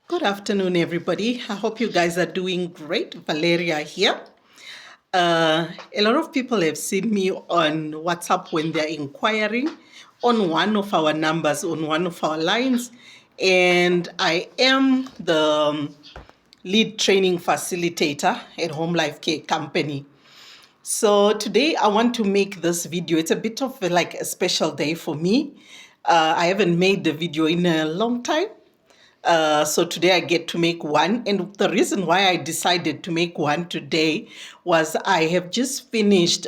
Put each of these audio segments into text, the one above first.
Good afternoon, everybody. I hope you guys are doing great. Valeria here. A lot of people have seen me on WhatsApp when they're inquiring on one of our numbers, on one of our lines. And I am the lead training facilitator at Home Life Care Company. So today I want to make this video. It's a bit of like a special day for me. I haven't made the video in a long time. So today I get to make one. And the reason why I decided to make one today was I have just finished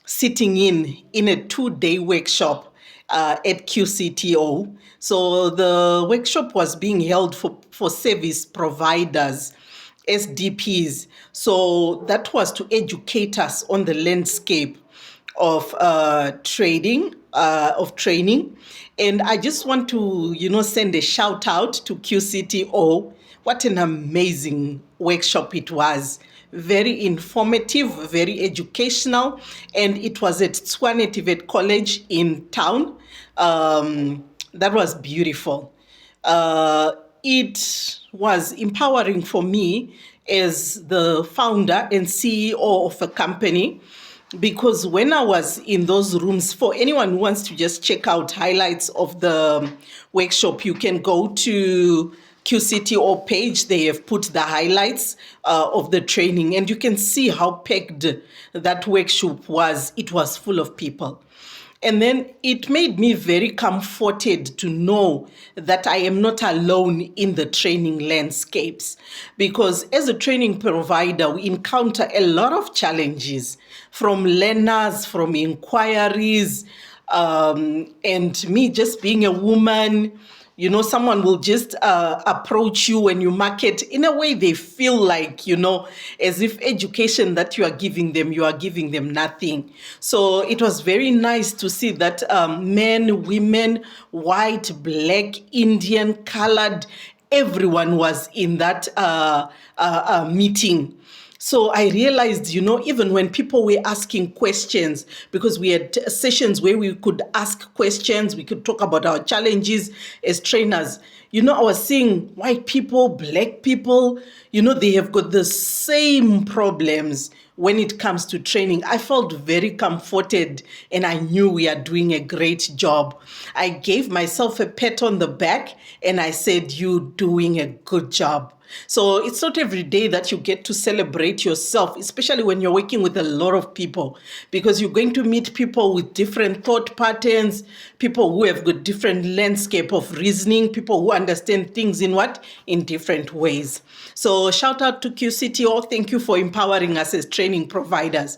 sitting in a 2-day workshop at QCTO. So the workshop was being held for service providers, SDPs. So that was to educate us on the landscape of trading, of training. And I just want to, send a shout out to QCTO. What an amazing workshop it was. Very informative, very educational. And it was at Tshwane TVET College in town. That was beautiful. It was empowering for me as the founder and CEO of a company, because when I was in those rooms, for anyone who wants to just check out highlights of the workshop, you can go to QCTO page. They have put the highlights of the training, and you can see how packed that workshop was. It was full of people. And then it made me very comforted to know that I am not alone in the training landscapes. Because as a training provider, we encounter a lot of challenges from learners, from inquiries, and me just being a woman. Someone will just approach you when you market in a way they feel like, as if education that you are giving them nothing. So it was very nice to see that men, women, white, black, Indian, colored, everyone was in that meeting. So I realized, even when people were asking questions, because we had sessions where we could ask questions, we could talk about our challenges as trainers. I was seeing white people, black people, they have got the same problems when it comes to training. I felt very comforted and I knew we are doing a great job. I gave myself a pat on the back and I said, "You're doing a good job." So it's not every day that you get to celebrate yourself, especially when you're working with a lot of people, because you're going to meet people with different thought patterns, people who have got different landscape of reasoning, people who understand things in different ways. So shout out to QCTO. Thank you for empowering us as training providers.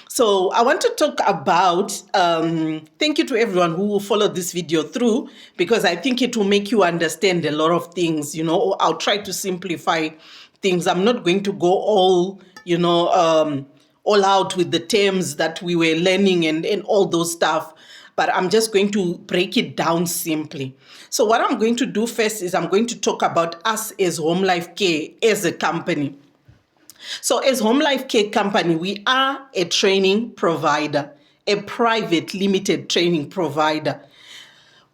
So I want to talk about, thank you to everyone who followed this video through, because I think it will make you understand a lot of things. I'll try to simplify things. I'm not going to go all out with the terms that we were learning and all those stuff, but I'm just going to break it down simply. So what I'm going to do first is I'm going to talk about us as Home Life Care as a company. So as Home Life Care Company, we are a training provider, a private limited training provider.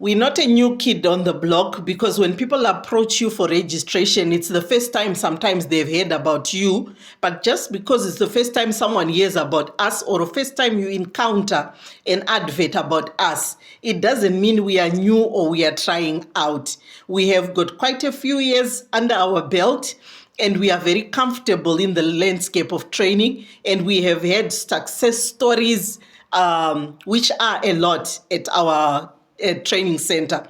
We're not a new kid on the block, because when people approach you for registration, it's the first time sometimes they've heard about you. But just because it's the first time someone hears about us, or the first time you encounter an advert about us, it doesn't mean we are new or we are trying out. We have got quite a few years under our belt, and we are very comfortable in the landscape of training, and we have had success stories, which are a lot at our training center.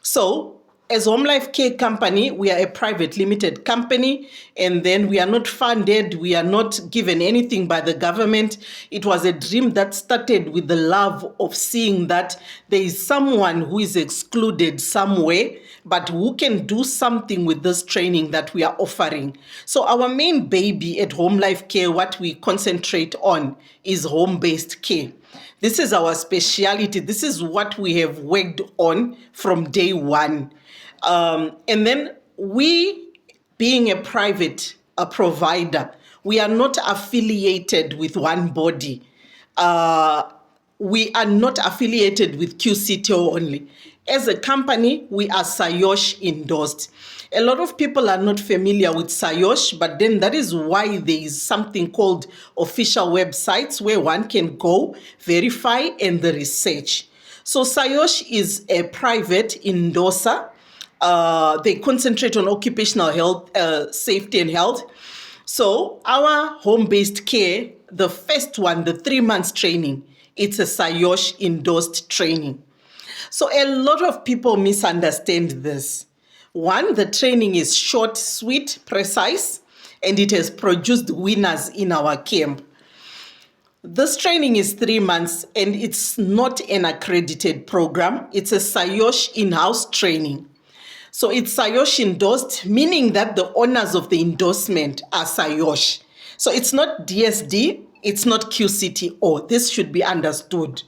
So as Home Life Care Company, we are a private limited company, and then we are not funded, we are not given anything by the government. It was a dream that started with the love of seeing that there is someone who is excluded somewhere, but who can do something with this training that we are offering. So our main baby at Home Life Care, what we concentrate on, is home-based care. This is our speciality. This is what we have worked on from day one. And then we, being a private provider, we are not affiliated with one body. We are not affiliated with QCTO only. As a company, we are Saiosh endorsed. A lot of people are not familiar with Saiosh, but then that is why there is something called official websites where one can go, verify, and the research. So Saiosh is a private endorser. They concentrate on occupational health, safety and health. So our home-based care, the first one, the 3 months training, it's a Saiosh endorsed training. So a lot of people misunderstand this. One, the training is short, sweet, precise, and it has produced winners in our camp. This training is 3 months and it's not an accredited program. It's a Saiosh in-house training. So it's Saiosh endorsed, meaning that the owners of the endorsement are Saiosh. So it's not DSD, it's not QCTO. This should be understood.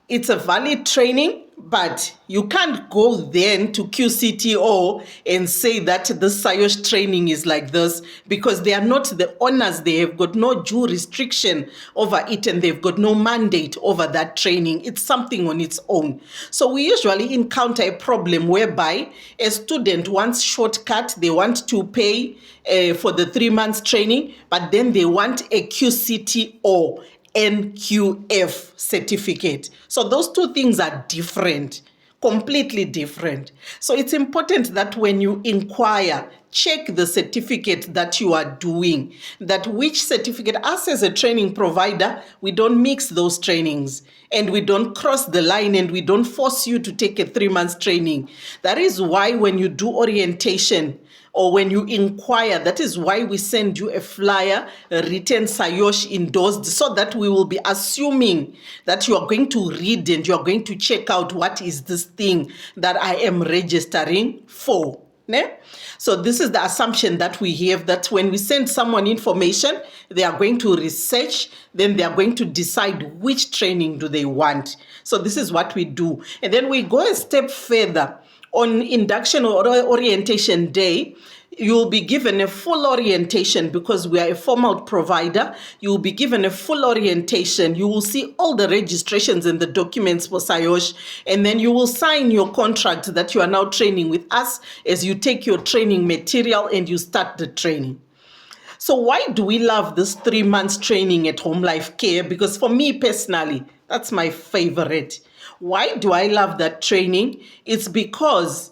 It's a valid training, but you can't go then to QCTO and say that the Saiosh training is like this, because they are not the owners. They have got no due restriction over it and they've got no mandate over that training. It's something on its own. So we usually encounter a problem whereby a student wants shortcut, they want to pay for the 3 months training, but then they want a QCTO NQF certificate. So those two things are different, completely different. So it's important that when you inquire, check the certificate that you are doing, that which certificate. Us as a training provider, we don't mix those trainings and we don't cross the line and we don't force you to take a 3 months training. That is why when you do orientation, or when you inquire, that is why we send you a flyer, a written Saiosh endorsed, so that we will be assuming that you are going to read and you are going to check out what is this thing that I am registering for. Ne? So this is the assumption that we have, that when we send someone information, they are going to research, then they are going to decide which training do they want. So this is what we do. And then we go a step further. On induction or orientation day, you will be given a full orientation because we are a formal provider. You will be given a full orientation. You will see all the registrations and the documents for Saiosh, and then you will sign your contract that you are now training with us as you take your training material and you start the training. So why do we love this 3 months training at Home Life Care? Because for me personally, that's my favorite. Why do I love that training? It's because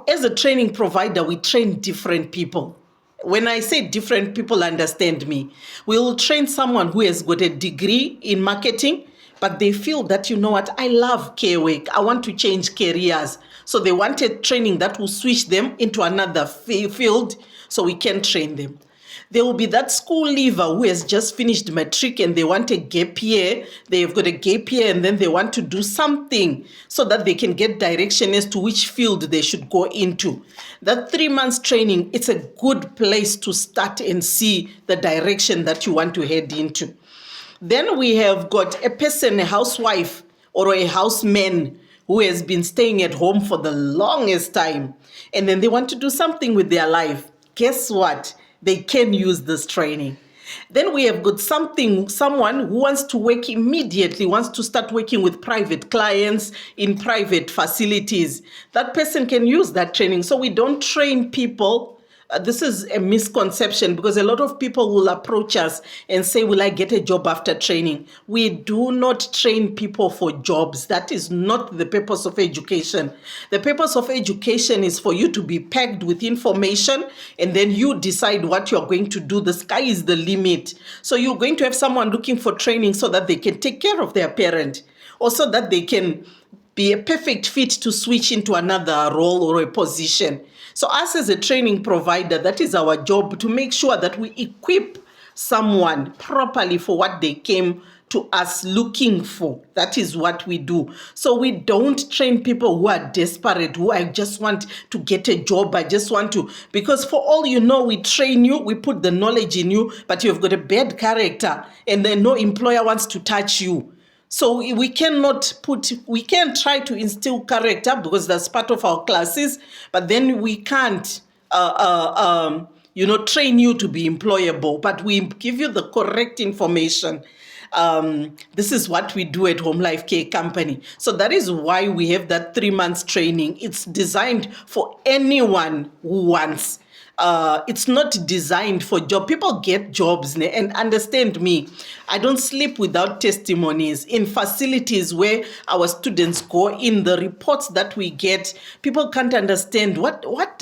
as a training provider, we train different people. When I say different people, understand me. We will train someone who has got a degree in marketing, but they feel that, you know what, I love care work. I want to change careers. So they want a training that will switch them into another field so we can train them. There will be that school leaver who has just finished matric and they want a gap year. They've got a gap year and then they want to do something so that they can get direction as to which field they should go into. That 3 months training, it's a good place to start and see the direction that you want to head into. Then we have got a person, a housewife or a houseman who has been staying at home for the longest time, and then they want to do something with their life. Guess what? They can use this training. Then we have got someone who wants to work immediately, wants to start working with private clients in private facilities. That person can use that training. So we don't train people. This is a misconception because a lot of people will approach us and say, will I get a job after training? We do not train people for jobs. That is not the purpose of education. The purpose of education is for you to be packed with information and then you decide what you're going to do. The sky is the limit. So you're going to have someone looking for training so that they can take care of their parent or so that they can be a perfect fit to switch into another role or a position. So us as a training provider, that is our job, to make sure that we equip someone properly for what they came to us looking for. That is what we do. So we don't train people who are desperate, who I just want to get a job, I just want to, because for all you know, we train you, we put the knowledge in you, but you've got a bad character and then no employer wants to touch you. So we can try to instill character because that's part of our classes, but then we can't, train you to be employable, but we give you the correct information. This is what we do at Home Life Care Company. So that is why we have that 3 months training. It's designed for anyone who wants. It's not designed for job. People get jobs, and understand me. I don't sleep without testimonies in facilities where our students go. In the reports that we get, people can't understand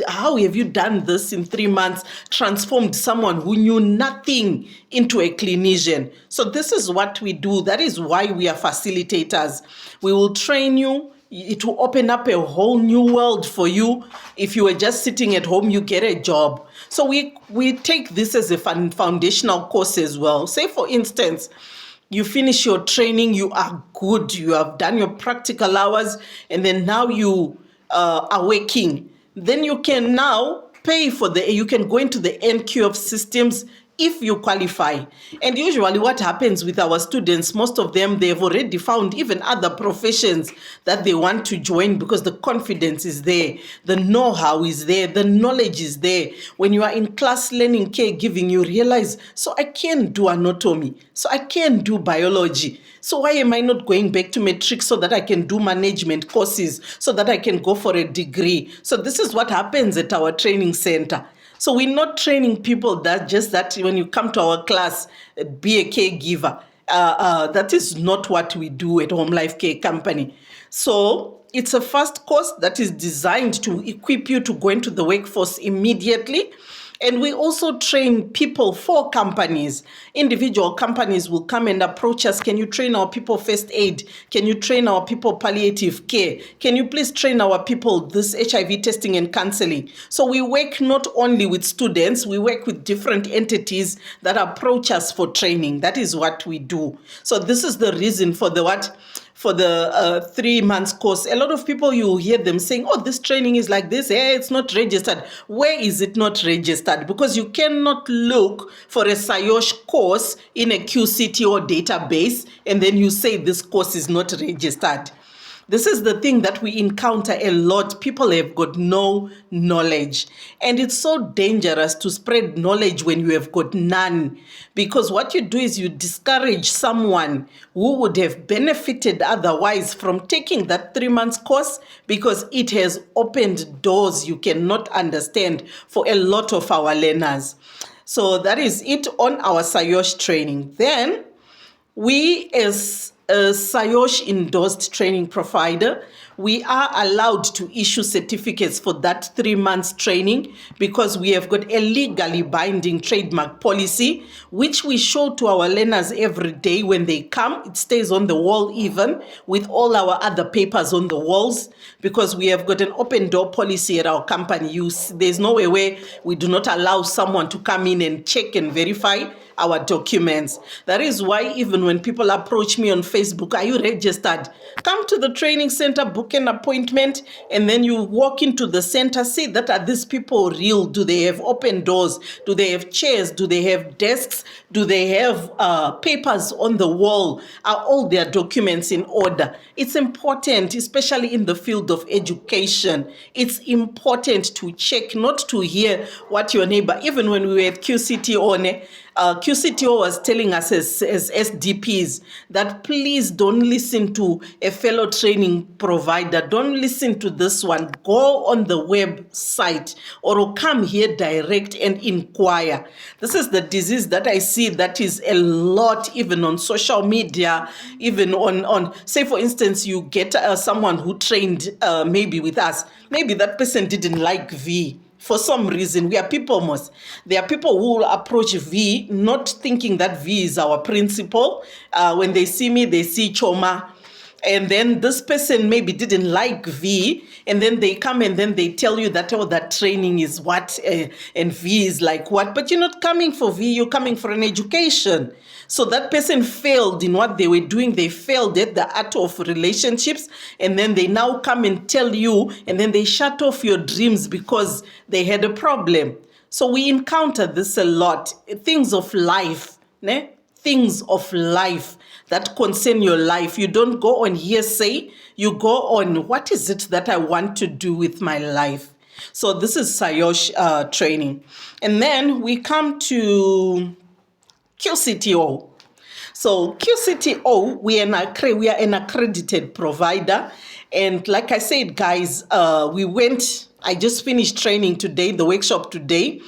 how have you done this in 3 months, transformed someone who knew nothing into a clinician. So this is what we do. That is why we are facilitators. We will train you. It will open up a whole new world for you. If you were just sitting at home, you get a job. So we take this as a foundational course as well. Say, for instance, you finish your training, you are good, you have done your practical hours, and then now you are working. Then you can now you can go into the NQ of systems if you qualify. And usually what happens with our students, most of them, they've already found even other professions that they want to join because the confidence is there, the know-how is there, the knowledge is there. When you are in class learning caregiving, you realize, so I can do anatomy, so I can do biology. So why am I not going back to matric so that I can do management courses, so that I can go for a degree? So this is what happens at our training center. So we're not training people that when you come to our class, be a caregiver. That is not what we do at Home Life Care Company. So it's a first course that is designed to equip you to go into the workforce immediately. And we also train people for companies. Individual companies will come and approach us. Can you train our people first aid? Can you train our people palliative care? Can you please train our people this HIV testing and counseling? So we work not only with students, we work with different entities that approach us for training. That is what we do. So this is the reason for the 3 months course. A lot of people, you hear them saying, oh, this training is like this. Hey, it's not registered. Where is it not registered? Because you cannot look for a Saiosh course in a QCTO database and then you say this course is not registered. This is the thing that we encounter a lot. People have got no knowledge. And it's so dangerous to spread knowledge when you have got none. Because what you do is you discourage someone who would have benefited otherwise from taking that 3 months course, because it has opened doors you cannot understand for a lot of our learners. So that is it on our Saiosh training. Then we, as a Saiosh endorsed training provider, we are allowed to issue certificates for that 3 months training because we have got a legally binding trademark policy, which we show to our learners every day when they come. It stays on the wall even with all our other papers on the walls, because we have got an open door policy at our company. There's no way where we do not allow someone to come in and check and verify our documents. That is why even when people approach me on Facebook, are you registered? Come to the training center, book an appointment, and then you walk into the center, see that are these people real? Do they have open doors? Do they have chairs? Do they have desks? Do they have papers on the wall? Are all their documents in order? It's important, especially in the field of education. It's important to check, not to hear what your neighbor, even when we were at QCTO, QCTO was telling us as SDPs that please don't listen to a fellow training provider. Don't listen to this one. Go on the website or come here direct and inquire. This is the disease that I see that is a lot, even on social media, even on say, for instance, you get someone who trained maybe with us. Maybe that person didn't like V. For some reason, there are people who will approach V not thinking that V is our principal. When they see me, they see Choma. And then this person maybe didn't like V, and then they come and then they tell you that, oh, that training is what, and V is like what. But you're not coming for V, you're coming for an education. So that person failed in what they were doing. They failed at the art of relationships, and then they now come and tell you, and then they shut off your dreams because they had a problem. So we encounter this a lot. Things of life, ne? Things of life that concern your life. You don't go on hearsay. You go on, what is it that I want to do with my life? So this is Saiosh training. And then we come to QCTO. So QCTO, we are an accredited provider. And like I said, guys, I just finished training today, the workshop today.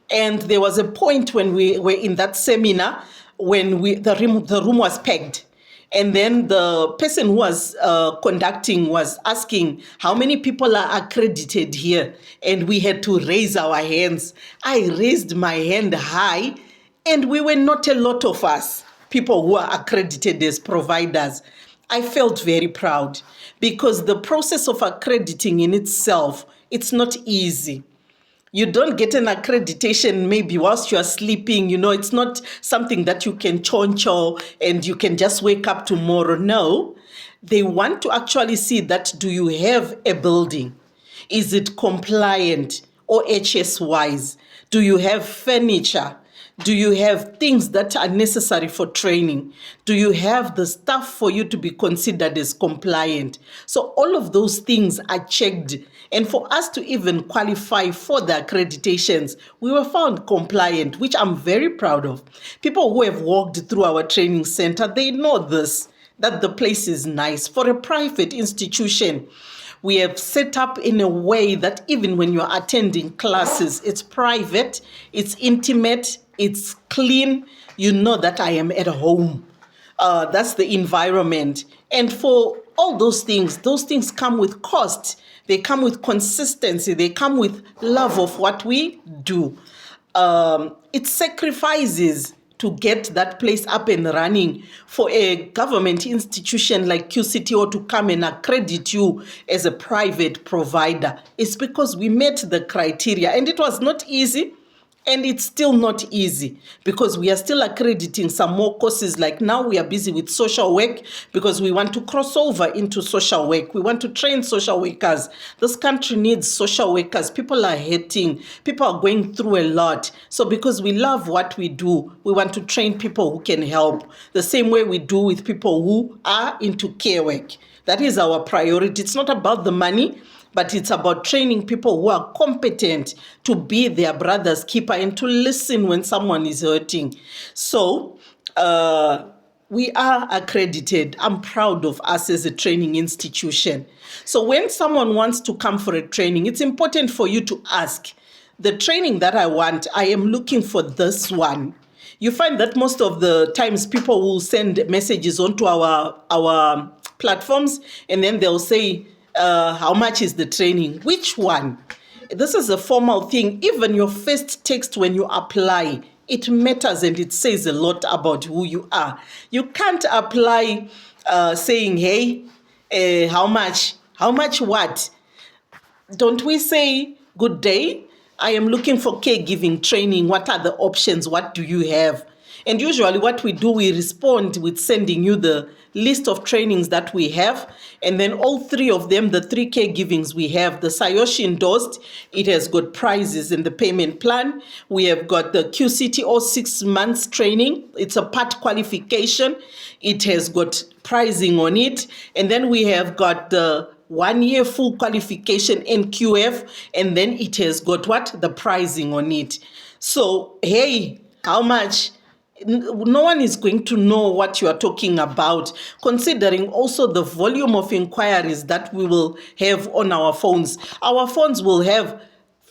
And there was a point when we were in that seminar when the room was packed. And then the person who was conducting was asking how many people are accredited here. And we had to raise our hands. I raised my hand high, and we were not a lot of us, people who are accredited as providers. I felt very proud because the process of accrediting in itself, it's not easy. You don't get an accreditation maybe whilst you are sleeping. It's not something that you can choncho and you can just wake up tomorrow. No, they want to actually see that, do you have a building? Is it compliant or HS wise? Do you have furniture? Do you have things that are necessary for training? Do you have the staff for you to be considered as compliant? So all of those things are checked. And for us to even qualify for the accreditations, we were found compliant, which I'm very proud of. People who have walked through our training center, they know this, that the place is nice. For a private institution, we have set up in a way that even when you're attending classes, it's private, it's intimate, it's clean. You know that I am at home. That's the environment. And for all those things come with cost. They come with consistency. They come with love of what we do. It sacrifices to get that place up and running. For a government institution like QCTO to come and accredit you as a private provider, it's because we met the criteria, and it was not easy. And it's still not easy because we are still accrediting some more courses. Like now we are busy with social work because we want to cross over into social work. We want to train social workers. This country needs social workers. People are hurting. People are going through a lot. So because we love what we do, we want to train people who can help the same way we do with people who are into care work. That is our priority. It's not about the money, but it's about training people who are competent to be their brother's keeper and to listen when someone is hurting. So we are accredited. I'm proud of us as a training institution. So when someone wants to come for a training, it's important for you to ask, the training that I want, I am looking for this one. You find that most of the times people will send messages onto our platforms, and then they'll say, how much is the training? Which one? This is a formal thing. Even your first text when you apply, it matters and it says a lot about who you are. You can't apply saying, hey, how much? How much what? Don't we say, good day, I am looking for caregiving training. What are the options? What do you have? And usually what we do, we respond with sending you the list of trainings that we have. And then all three of them, the three caregivings we have, the Saiosh endorsed, it has got prizes in the payment plan. We have got the QCTO 6 months training. It's a part qualification. It has got pricing on it. And then we have got the 1 year full qualification NQF. And then it has got what? The pricing on it. So, hey, how much? No one is going to know what you are talking about, considering also the volume of inquiries that we will have on our phones. Our phones will have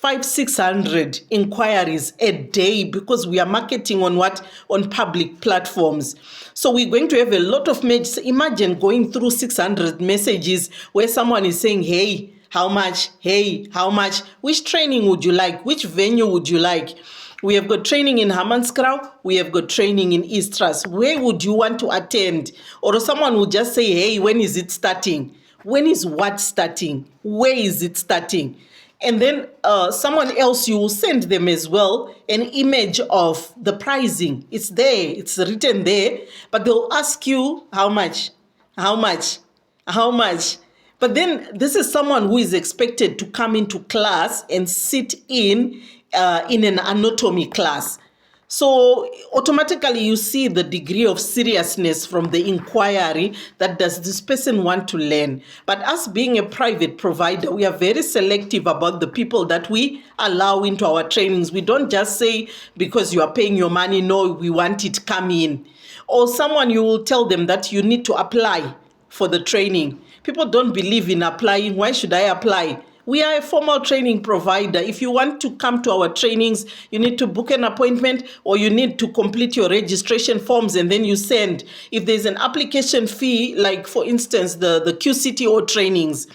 500-600 inquiries a day because we are marketing on what? On public platforms. So we're going to have a lot of messages. Imagine going through 600 messages where someone is saying, hey, how much? Hey, how much? Which training would you like? Which venue would you like? We have got training in Hammanskraal. We have got training in Eastras. Where would you want to attend? Or someone would just say, hey, when is it starting? When is what starting? Where is it starting? And then someone else, you will send them as well an image of the pricing. It's there. It's written there. But they'll ask you how much? How much? How much? But then this is someone who is expected to come into class and sit in an anatomy class. So automatically you see the degree of seriousness from the inquiry that does this person want to learn. But us being a private provider, we are very selective about the people that we allow into our trainings. We don't just say because you are paying your money, no, we want it, come in. Or someone, you will tell them that you need to apply for the training. People don't believe in applying. Why should I apply? We are a formal training provider. If you want to come to our trainings, you need to book an appointment, or you need to complete your registration forms, and then you send. If there's an application fee, like for instance, the QCTO trainings,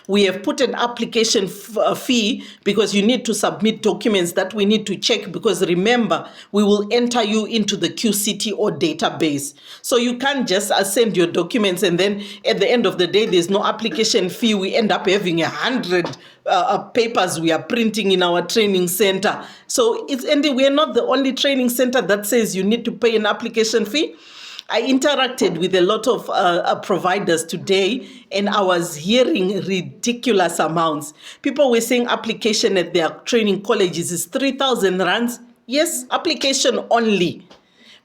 we have put an application fee because you need to submit documents that we need to check, because remember, we will enter you into the QCTO database. So you can't just send your documents and then at the end of the day, there's no application fee. We end up having 100 papers we are printing in our training center. So we are not the only training center that says you need to pay an application fee. I interacted with a lot of providers today, and I was hearing ridiculous amounts. People were saying application at their training colleges is 3,000 rands. Yes, application only.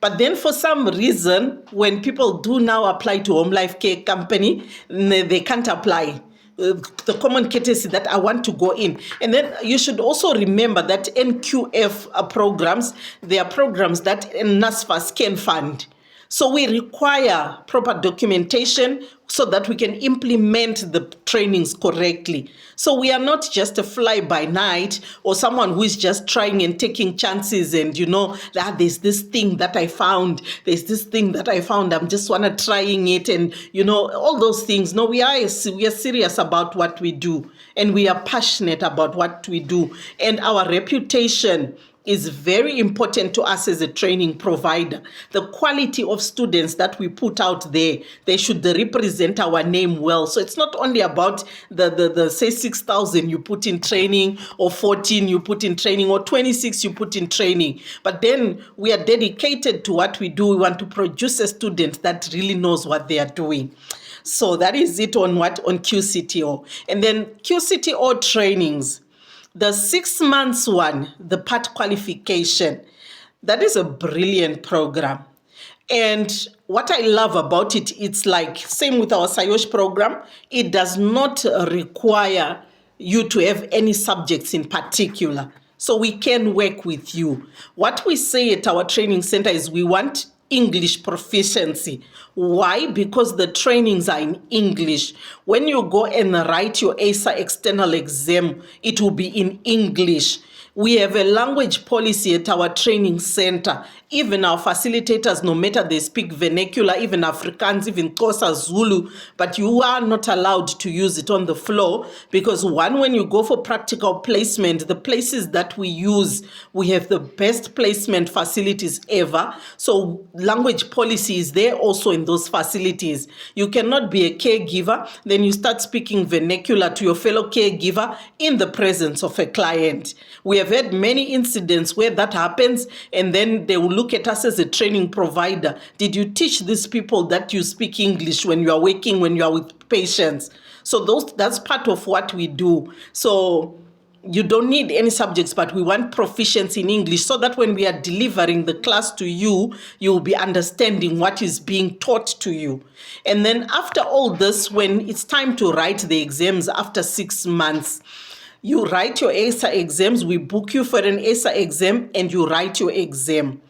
But then for some reason, when people do now apply to Home Life Care Company, they can't apply. The common courtesy that I want to go in. And then you should also remember that NQF programs, they are programs that NSFAS can fund. So we require proper documentation so that we can implement the trainings correctly. So we are not just a fly-by-night or someone who is just trying and taking chances and, there's this thing that I found, I'm just want to trying it and, all those things. No, we are serious about what we do, and we are passionate about what we do. And our reputation is very important to us as a training provider. The quality of students that we put out there, they should represent our name well. So it's not only about the say 6,000 you put in training, or 14 you put in training, or 26 you put in training. But then we are dedicated to what we do. We want to produce a student that really knows what they are doing. So that is it on QCTO. And then QCTO trainings. The 6 months one, the part qualification, that is a brilliant program. And what I love about it, it's like, same with our Saiosh program, it does not require you to have any subjects in particular. So we can work with you. What we say at our training center is we want English proficiency. Why? Because the trainings are in English. When you go and write your ASA external exam, it will be in English. We have a language policy at our training center. Even our facilitators, no matter they speak vernacular, even Afrikaans, even Xhosa, Zulu, but you are not allowed to use it on the floor because when you go for practical placement, the places that we use, we have the best placement facilities ever. So language policy is there also in those facilities. You cannot be a caregiver, then you start speaking vernacular to your fellow caregiver in the presence of a client. We have had many incidents where that happens, and then they will look at us as a training provider. Did you teach these people that you speak English when you are working, when you are with patients? So that's part of what we do. So you don't need any subjects, but we want proficiency in English so that when we are delivering the class to you, you will be understanding what is being taught to you. And then after all this, when it's time to write the exams after 6 months, you write your ASA exams, we book you for an ASA exam, and you write your exam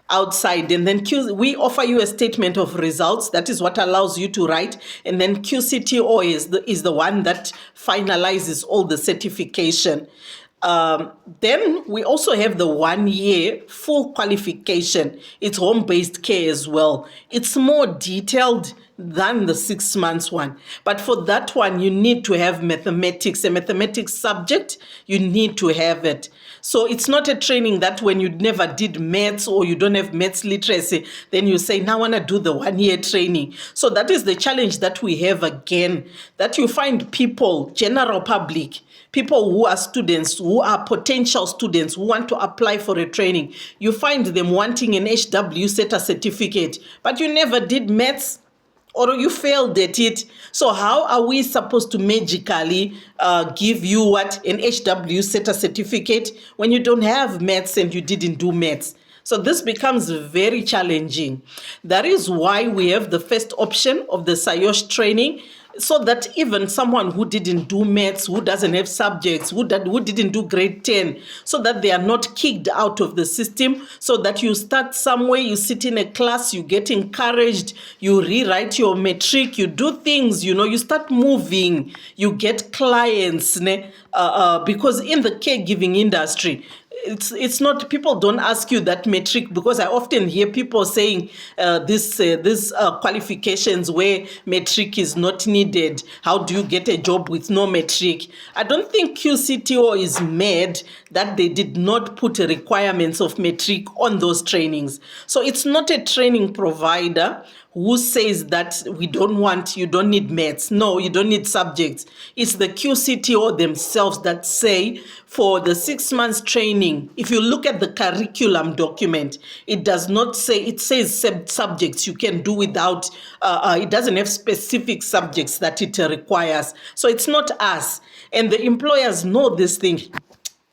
outside. And then we offer you a statement of results. That is what allows you to write. And then QCTO is the one that finalizes all the certification. Then we also have the 1 year full qualification. It's home-based care as well. It's more detailed than the 6 months one. But for that one, you need to have mathematics, a mathematics subject, you need to have it. So it's not a training that when you never did maths or you don't have maths literacy, then you say, now I want to do the 1 year training. So that is the challenge that we have again, that you find people, general public, people who are students, who are potential students, who want to apply for a training. You find them wanting an HWSETA certificate, but you never did maths, or you failed at it. So how are we supposed to magically give you an HWSETA certificate when you don't have maths and you didn't do maths? So this becomes very challenging. That is why we have the first option of the Saiosh training. so that even someone who didn't do maths, who doesn't have subjects, who didn't do grade 10, so that they are not kicked out of the system, so that you start somewhere, you sit in a class, you get encouraged, you rewrite your metric, you do things, you start moving, you get clients, because in the caregiving industry, it's not, people don't ask you that metric, because I often hear people saying this qualifications where metric is not needed. How do you get a job with no metric? I don't think QCTO is mad that they did not put requirements of metric on those trainings. So it's not a training provider who says that you don't need maths. No, you don't need subjects. It's the QCTO themselves that say for the 6 months training, if you look at the curriculum document, it does not say, it says subjects you can do without, it doesn't have specific subjects that it requires. So it's not us. And the employers know this thing.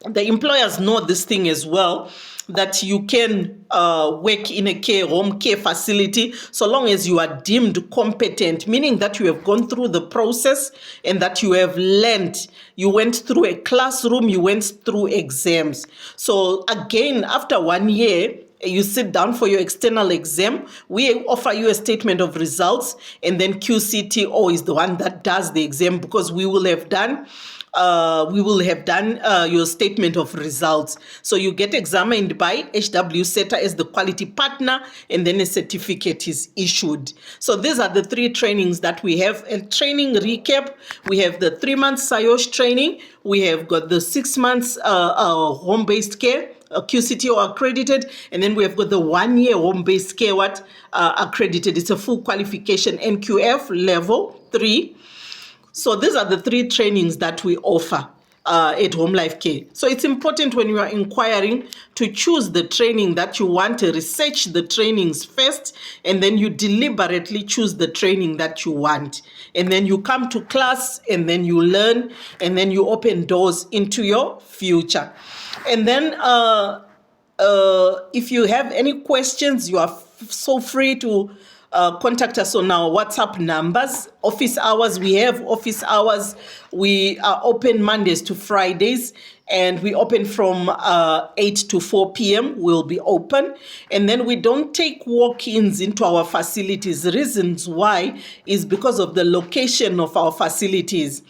The employers know this thing as well, that you can work in a home care facility so long as you are deemed competent, meaning that you have gone through the process and that you have learned. You went through a classroom, you went through exams. So again, after 1 year, you sit down for your external exam, we offer you a statement of results, and then QCTO is the one that does the exam, because we will have done your statement of results. So you get examined by HWSETA as the quality partner, and then a certificate is issued. So these are the 3 trainings that we have. A training recap: we have the 3 months Saiosh training, we have got the 6 months home-based care, QCTO accredited, and then we have got the 1 year home-based care accredited. It's a full qualification, NQF level 3. So these are the 3 trainings that we offer at Home Life Care. So it's important when you are inquiring to choose the training that you want, to research the trainings first, and then you deliberately choose the training that you want. And then you come to class, and then you learn, and then you open doors into your future. And then if you have any questions, you are so free to contact us on our WhatsApp numbers. Office hours, we have office hours. We are open Mondays to Fridays, and we open from 8 to 4 p.m. We'll be open. And then we don't take walk-ins into our facilities. The reasons why is because of the location of our facilities.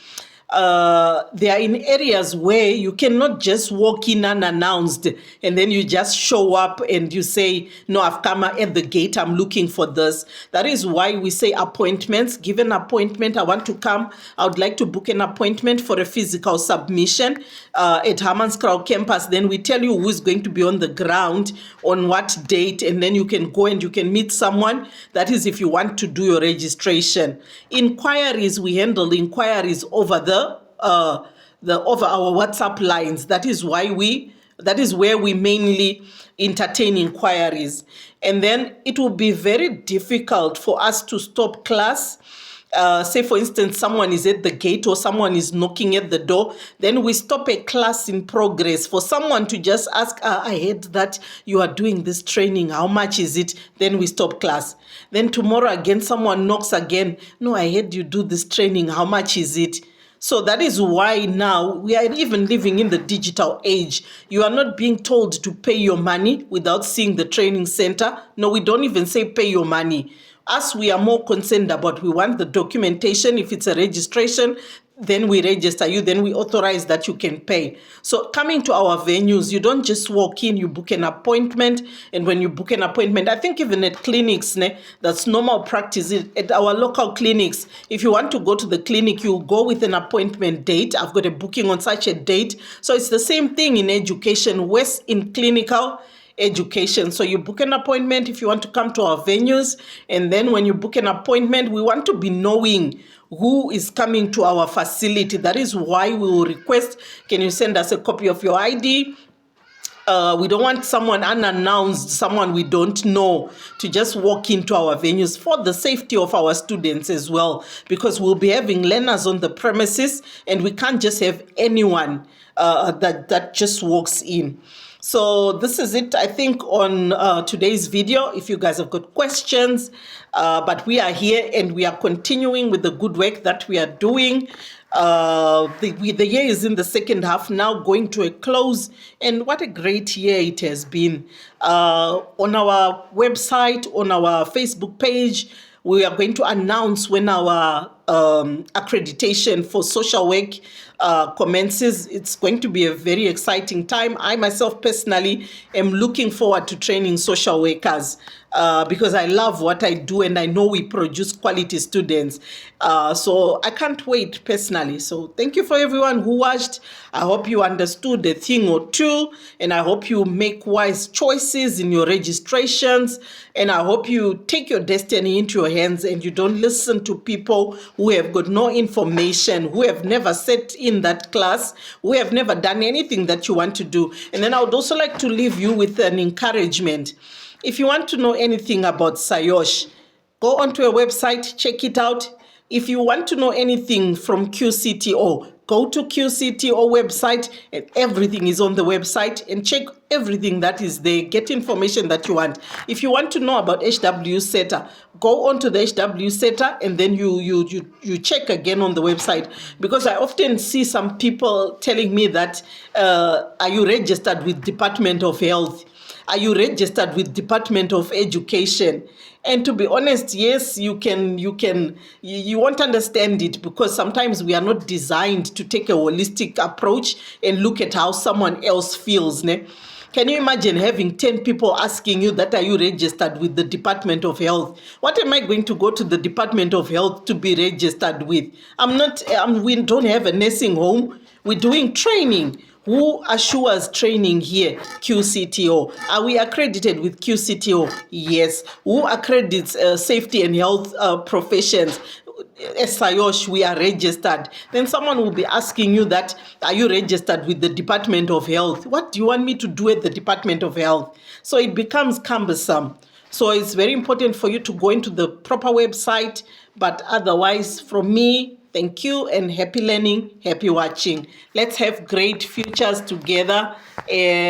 They are in areas where you cannot just walk in unannounced and then you just show up and you say, no, I've come at the gate, I'm looking for this. That is why we say appointments. Give an appointment. I want to come. I would like to book an appointment for a physical submission at Hammanskraal campus. Then we tell you who is going to be on the ground, on what date, and then you can go and you can meet someone. That is if you want to do your registration. Inquiries, we handle inquiries over over our WhatsApp lines. That is where we mainly entertain inquiries. And then it will be very difficult for us to stop class. Say, for instance, someone is at the gate or someone is knocking at the door, then we stop a class in progress for someone to just ask, I heard that you are doing this training, how much is it? Then we stop class. Then tomorrow again, someone knocks again, no, I heard you do this training, how much is it? So that is why now we are even living in the digital age. You are not being told to pay your money without seeing the training center. No, we don't even say pay your money. Us, we are more concerned about, we want the documentation. If it's a registration, then we register you, then we authorize that you can pay. So coming to our venues, you don't just walk in, you book an appointment. And when you book an appointment, I think even at clinics, that's normal practice. At our local clinics, if you want to go to the clinic, you go with an appointment date. I've got a booking on such a date. So it's the same thing in education, worse in clinical education. So you book an appointment if you want to come to our venues. And then when you book an appointment, we want to be knowing who is coming to our facility. That is why we will request, can you send us a copy of your ID? We don't want someone unannounced, someone we don't know, to just walk into our venues, for the safety of our students as well, because we'll be having learners on the premises and we can't just have anyone that just walks in. So this is it, I think, on today's video. If you guys have got questions, but we are here and we are continuing with the good work that we are doing. The year is in the second half now, going to a close, and what a great year it has been. On our website, on our Facebook page, we are going to announce when our accreditation for social work commences. It's going to be a very exciting time. I myself personally am looking forward to training social workers because I love what I do and I know we produce quality students. So I can't wait personally. So thank you for everyone who watched. I hope you understood a thing or two, and I hope you make wise choices in your registrations, and I hope you take your destiny into your hands and you don't listen to people who have got no information, who have never sat in that class, who have never done anything that you want to do. And then I would also like to leave you with an encouragement. If you want to know anything about Saiosh, go onto a website, check it out. If you want to know anything from QCTO, go to QCTO website, and everything is on the website, and check everything that is there. Get information that you want. If you want to know about HW SETA, go onto the HW SETA, and then you check again on the website. Because I often see some people telling me that, are you registered with Department of Health? Are you registered with Department of Education? And to be honest, yes, you won't understand it because sometimes we are not designed to take a holistic approach and look at how someone else feels. Ne? Can you imagine having 10 people asking you that, are you registered with the Department of Health? What am I going to go to the Department of Health to be registered with? We don't have a nursing home. We're doing training. Who assures training here? QCTO. Are we accredited with QCTO? Yes. Who accredits safety and health professions? As Saiosh, we are registered. Then someone will be asking you that, are you registered with the Department of Health? What do you want me to do at the Department of Health? So it becomes cumbersome. So it's very important for you to go into the proper website. But otherwise, from me, thank you and happy learning, happy watching. Let's have great futures together. And